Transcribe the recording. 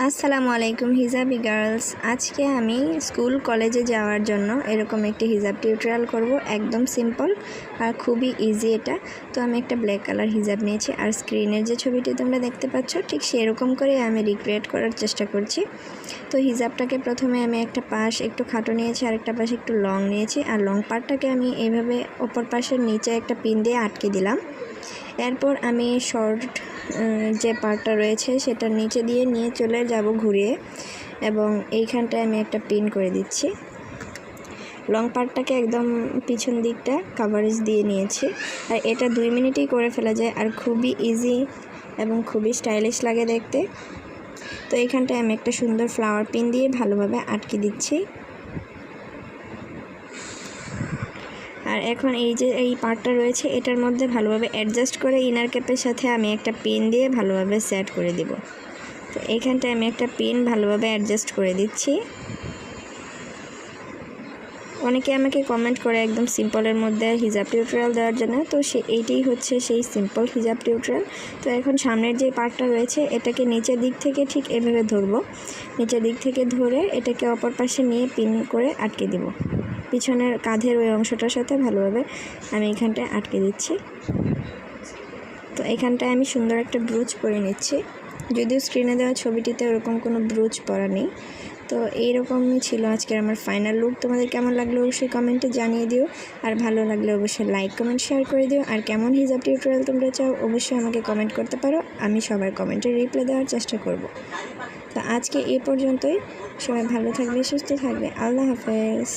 আসসালামু আলাইকুম hijabi girls. আজকে আমি স্কুল কলেজে যাওয়ার জন্য এরকম একটি হিজাব টিউটোরিয়াল করব। একদম সিম্পল আর খুবই ইজি এটা। তো আমি একটা ব্ল্যাক কালার হিজাব নিয়েছি আর স্ক্রিনের যে ছবিটি তোমরা দেখতে পাচ্ছ ঠিক সেরকম করে আমি রিক্রিয়েট করার চেষ্টা করছি। তো হিজাবটাকে প্রথমে আমি একটা পাশ একটু খাটো নিয়েছি আর একটা পাশ একটু লং নিয়েছি আর লং পার্টটাকে আমি এইভাবে অপর পাশের নিচে একটা পিন দিয়ে আটকে দিলাম। এরপর আমি শর্ট যে পার্টটা রয়েছে সেটা নিচে দিয়ে নিয়ে চলে যাব ঘুরিয়ে, এবং এইখানটায় আমি একটা পিন করে দিচ্ছি। লং পার্টটাকে একদম পিছন দিকটা কাভারেজ দিয়ে নিয়েছি। আর এটা 2 মিনিটেই করে ফেলা যায় আর খুবই ইজি এবং খুবই স্টাইলিশ লাগে দেখতে। তো এইখানটায় আমি একটা সুন্দর ফ্লাওয়ার পিন দিয়ে ভালোভাবে আটকে দিচ্ছি। আর এখন এই যে এই পার্টটা রয়েছে এটার মধ্যে ভালোভাবে অ্যাডজাস্ট করে ইনার ক্যাপের সাথে আমি একটা পিন দিয়ে ভালোভাবে সেট করে দিব। তো এইখানটায় আমি একটা পিন ভালোভাবে অ্যাডজাস্ট করে দিচ্ছি। অনেকে আমাকে কমেন্ট করে একদম সিম্পলের মধ্যে হিজাব টিউটোরিয়াল দেওয়ার জন্য, তো এইটাই হচ্ছে সেই সিম্পল হিজাব টিউটোরিয়াল। তো এখন সামনের যে পার্টটা রয়েছে এটাকে নিচের দিক থেকে ঠিক এভাবে ধরবো। নিচের দিক থেকে ধরে এটাকে অপর পাশে নিয়ে পিন করে আটকে দিব। পিছনের কাঁধের ওই অংশটার সাথে ভালোভাবে আমি এখানটায় আটকে দিচ্ছি। তো এখানটায় আমি সুন্দর একটা ব্রুচ পরে নিচ্ছি, যদিও স্ক্রিনে দেওয়া ছবিটিতে ওরকম কোনো ব্রুচ পরা নেই। তো এইরকমই ছিল আজকের আমার ফাইনাল লুক। তোমাদের কেমন লাগলো অবশ্যই কমেন্টে জানিয়ে দিও, আর ভালো লাগলে অবশ্যই লাইক কমেন্ট শেয়ার করে দিও। আর কেমন হিজাব টিউটোরিয়াল তোমরা চাও অবশ্যই আমাকে কমেন্ট করতে পারো, আমি সবার কমেন্টে রিপ্লাই দেওয়ার চেষ্টা করব। তো আজকে এই পর্যন্তই। সবাই ভালো থাকবে, সুস্থ থাকবে। আল্লাহ হাফেজ।